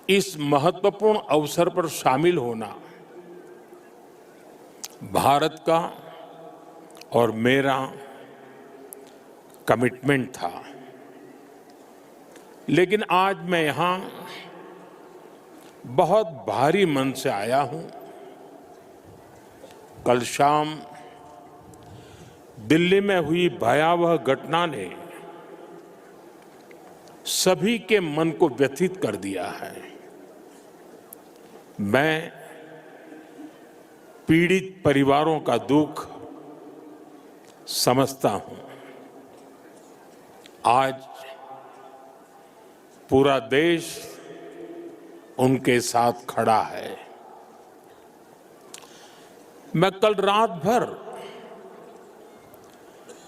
इस महत्वपूर्ण अवसर पर शामिल होना भारत का और मेरा कमिटमेंट था। लेकिन आज मैं यहाँ बहुत भारी मन से आया हूँ। कल शाम दिल्ली में हुई भयावह घटना ने सभी के मन को व्यथित कर दिया है। मैं पीड़ित परिवारों का दुख समझता हूं। आज पूरा देश उनके साथ खड़ा है। मैं कल रात भर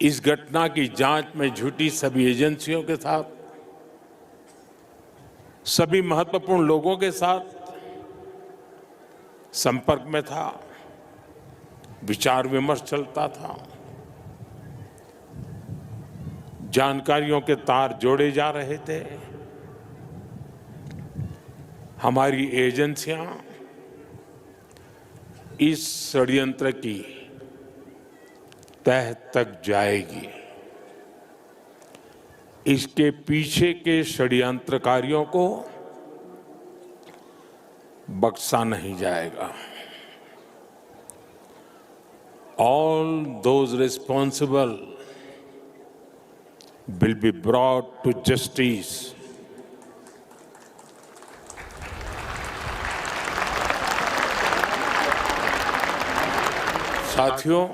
इस घटना की जांच में जुटी सभी एजेंसियों के साथ, सभी महत्वपूर्ण लोगों के साथ संपर्क में था, विचार विमर्श चलता था, जानकारियों के तार जोड़े जा रहे थे। हमारी एजेंसियां इस षड्यंत्र की तह तक जाएगी। इसके पीछे के षड्यंत्रकारियों को बख्शा नहीं जाएगा। All those responsible will be brought to justice. साथियों,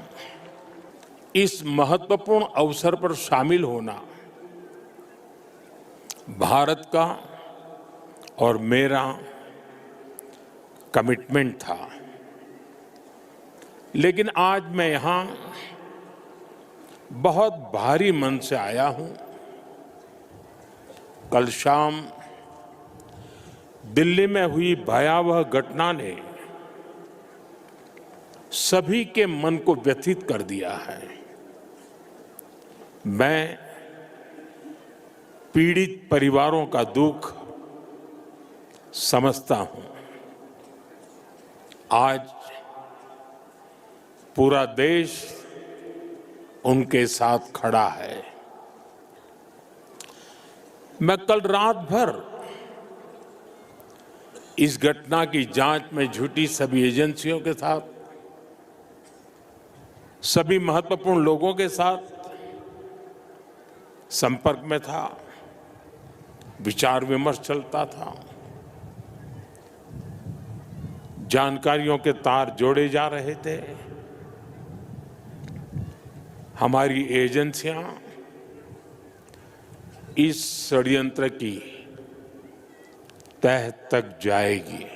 इस महत्वपूर्ण अवसर पर शामिल होना भारत का और मेरा कमिटमेंट था। लेकिन आज मैं यहाँ बहुत भारी मन से आया हूँ। कल शाम दिल्ली में हुई भयावह घटना ने सभी के मन को व्यथित कर दिया है। मैं पीड़ित परिवारों का दुख समझता हूँ। आज पूरा देश उनके साथ खड़ा है। मैं कल रात भर इस घटना की जांच में जुटी सभी एजेंसियों के साथ, सभी महत्वपूर्ण लोगों के साथ संपर्क में था, विचार विमर्श चलता था, जानकारियों के तार जोड़े जा रहे थे। हमारी एजेंसियां इस षड्यंत्र की तह तक जाएगी।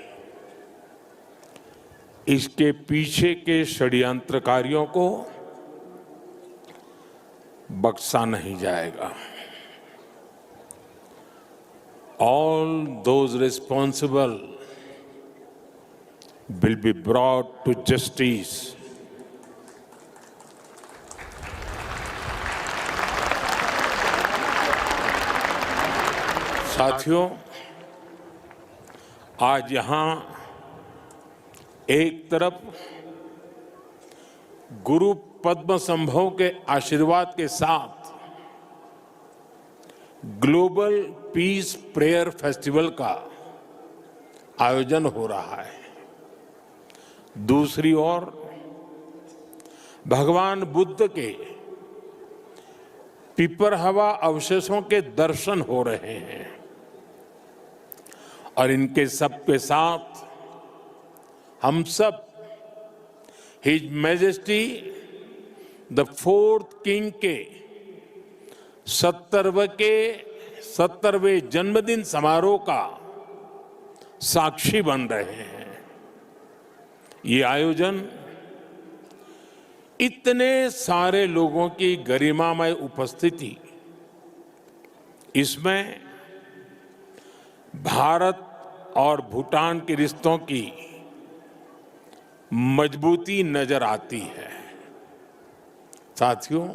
इसके पीछे के षड्यंत्रकारियों को बख्शा नहीं जाएगा। All those responsible will be brought to justice. साथियों, आज यहाँ एक तरफ गुरु पद्म संभव के आशीर्वाद के साथ ग्लोबल पीस प्रेयर फेस्टिवल का आयोजन हो रहा है। दूसरी ओर भगवान बुद्ध के पिपरहवा अवशेषों के दर्शन हो रहे हैं और इनके सब के साथ हम सब his majesty the fourth king के 70वें जन्मदिन समारोह का साक्षी बन रहे हैं। ये आयोजन इतने सारे लोगों की गरिमामय उपस्थिति, इसमें भारत और भूटान के रिश्तों की मजबूती नजर आती है। साथियों,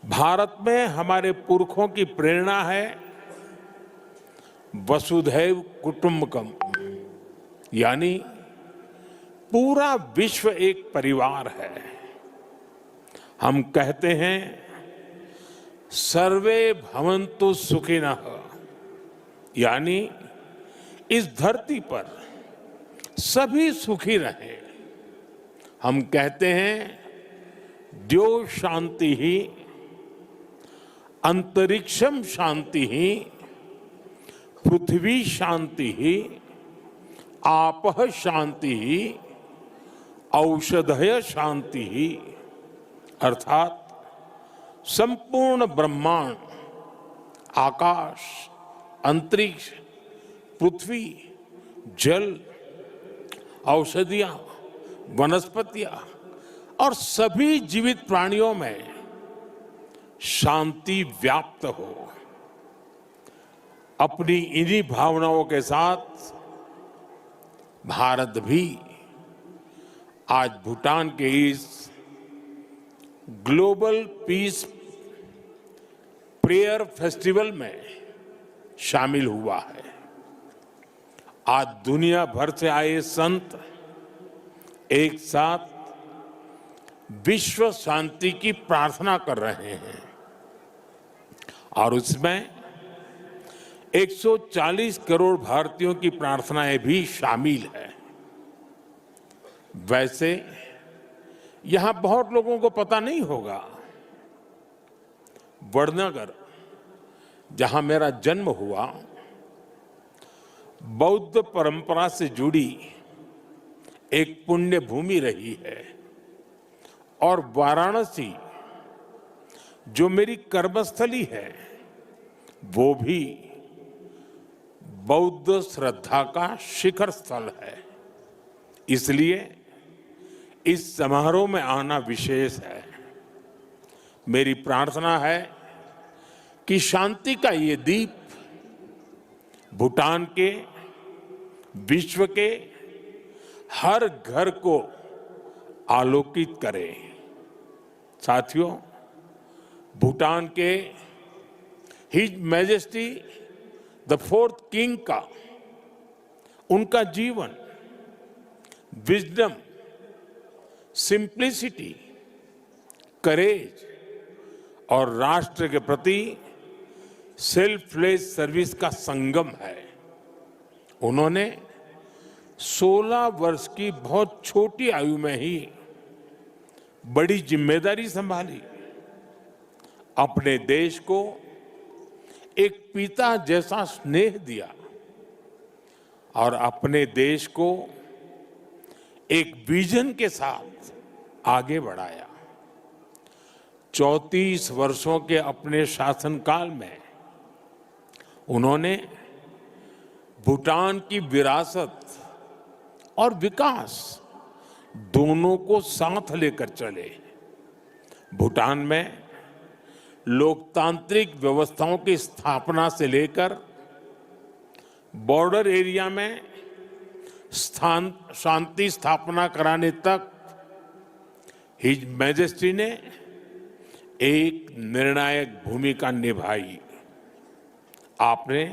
भारत में हमारे पुरखों की प्रेरणा है वसुधैव कुटुंबकम, यानी पूरा विश्व एक परिवार है। हम कहते हैं सर्वे भवन्तु सुखिनः, यानी इस धरती पर सभी सुखी रहें। हम कहते हैं द्यो शांति ही, अंतरिक्षम शांति ही, पृथ्वी शांति ही, आपः शांति ही, औषधय शांति ही, अर्थात संपूर्ण ब्रह्मांड, आकाश, अंतरिक्ष, पृथ्वी, जल, औषधियां, वनस्पतियां और सभी जीवित प्राणियों में शांति व्याप्त हो। अपनी इन्हीं भावनाओं के साथ भारत भी आज भूटान के इस ग्लोबल पीस प्रेयर फेस्टिवल में शामिल हुआ है। आज दुनिया भर से आए संत एक साथ विश्व शांति की प्रार्थना कर रहे हैं और उसमें 140 करोड़ भारतीयों की प्रार्थनाएं भी शामिल है। वैसे यहां बहुत लोगों को पता नहीं होगा, वडनगर, जहां मेरा जन्म हुआ, बौद्ध परंपरा से जुड़ी एक पुण्य भूमि रही है और वाराणसी जो मेरी कर्मस्थली है वो भी बौद्ध श्रद्धा का शिखर स्थल है। इसलिए इस समारोह में आना विशेष है। मेरी प्रार्थना है कि शांति का ये दीप भूटान के, विश्व के हर घर को आलोकित करे। साथियों, भूटान के his majesty the fourth king का, उनका जीवन विजडम, सिंप्लिसिटी, करेज और राष्ट्र के प्रति सेल्फलेस सर्विस का संगम है। उन्होंने 16 वर्ष की बहुत छोटी आयु में ही बड़ी जिम्मेदारी संभाली, अपने देश को एक पिता जैसा स्नेह दिया और अपने देश को एक विजन के साथ आगे बढ़ाया। 34 वर्षों के अपने शासनकाल में उन्होंने भूटान की विरासत और विकास दोनों को साथ लेकर चले। भूटान में लोकतांत्रिक व्यवस्थाओं की स्थापना से लेकर बॉर्डर एरिया में शांति स्थापना कराने तक हिज मैजेस्टी ने एक निर्णायक भूमिका निभाई। आपने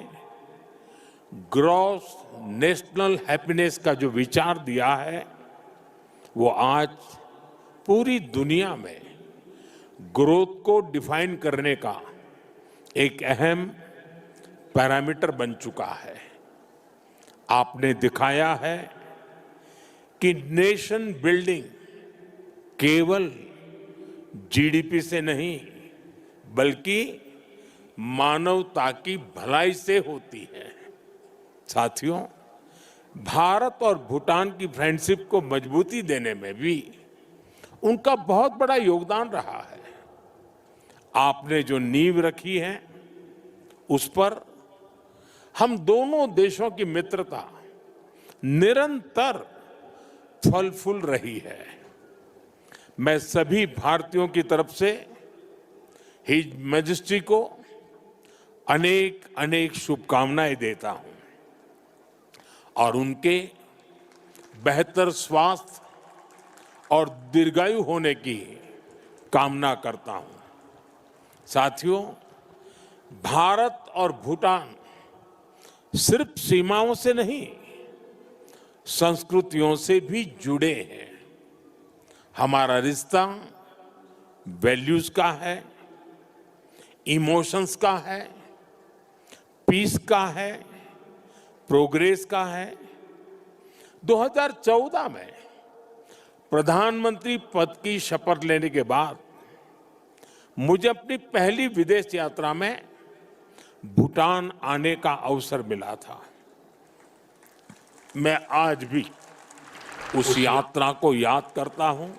ग्रॉस नेशनल हैप्पीनेस का जो विचार दिया है वो आज पूरी दुनिया में ग्रोथ को डिफाइन करने का एक अहम पैरामीटर बन चुका है। आपने दिखाया है कि नेशन बिल्डिंग केवल जीडीपी से नहीं बल्कि मानवता की भलाई से होती है। साथियों, भारत और भूटान की फ्रेंडशिप को मजबूती देने में भी उनका बहुत बड़ा योगदान रहा है। आपने जो नींव रखी है उस पर हम दोनों देशों की मित्रता निरंतर फल फूल रही है। मैं सभी भारतीयों की तरफ से हिज मैजेस्टी को अनेक अनेक शुभकामनाएं देता हूं और उनके बेहतर स्वास्थ्य और दीर्घायु होने की कामना करता हूं। साथियों, भारत और भूटान सिर्फ सीमाओं से नहीं, संस्कृतियों से भी जुड़े हैं। हमारा रिश्ता वैल्यूज का है, इमोशंस का है, पीस का है, प्रोग्रेस का है। 2014 में प्रधानमंत्री पद की शपथ लेने के बाद मुझे अपनी पहली विदेश यात्रा में भूटान आने का अवसर मिला था। मैं आज भी उस यात्रा को याद करता हूं